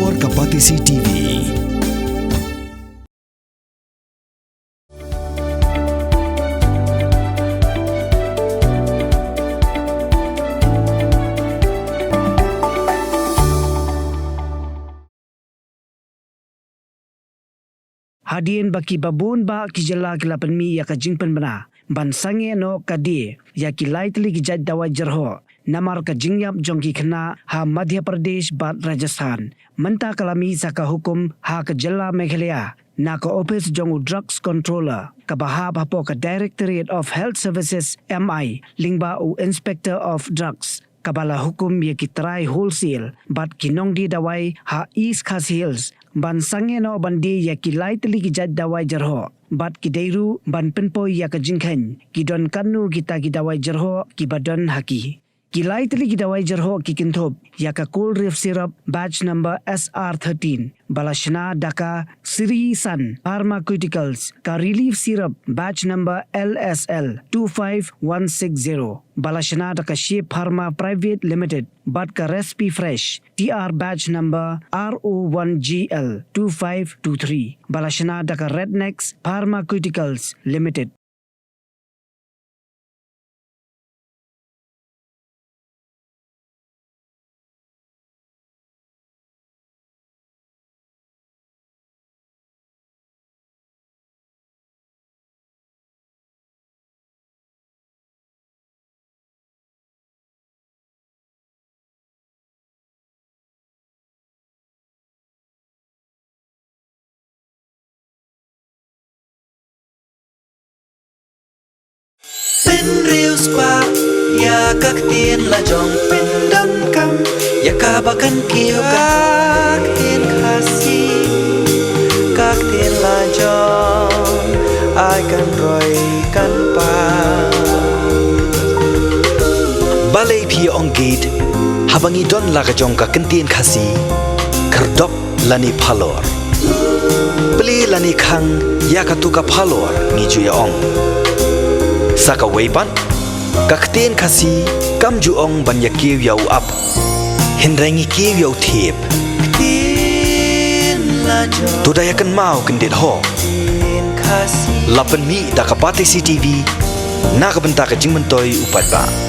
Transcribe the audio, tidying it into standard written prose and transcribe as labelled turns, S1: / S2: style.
S1: Luar Kapatisi TV.
S2: Hadien baki babun ba ki jela ki lapan mi ya ka jingpen bana ban Sangeh no kadi ya ki lightly ki jaj Dawai Jyrhoh namar ka jingyap jongki khna ha Madhya Pradesh bat Rajasthan menta kalami saka hukum ha ka jela Meghalaya na ka office jongu drugs controller ka bahab hapo ka Directorate of Health Services MI lingba u Inspector of Drugs kabala hukum ya ki try wholesale bat kinong di Dawai ha East Khas Hills ban Sangeh no bandi ya ki lightly ki jaj Dawai Jyrhoh bat ki deiru ban penpo ya ka jingkhen ki don Katno kita ki Dawai Jyrhoh ki badon haki ki lightly ki Dawai Jyrhoh ki kinthop ya ka cold reef syrup batch number SR13 balashna daka Sri Sun Pharmaceuticals ka relief syrup batch number LSL 25160 balashna daka Shape Pharma Private Limited bat ka recipe fresh TR batch number RO1GL 2523 balashna daka Rednex Pharmaceuticals Limited.
S3: Pin riu spa ya kak tien la jong pin dam kam ya kabakan kiyo kak tien khasi kak tien la jong ai kan roi kan pa balai phi ong gate habangi don la ka jong ka tien khasi kardop lani phalor bli lani khang ya ka tu ka phalor ni ju ya ong saka weipan kakten khasi kamju ong ban ya kiw yau up hinrengi kiw yau thep to da yakan mau kendet ho lapan mi da kapati CTV na ka benta ka jingmentoi upat ba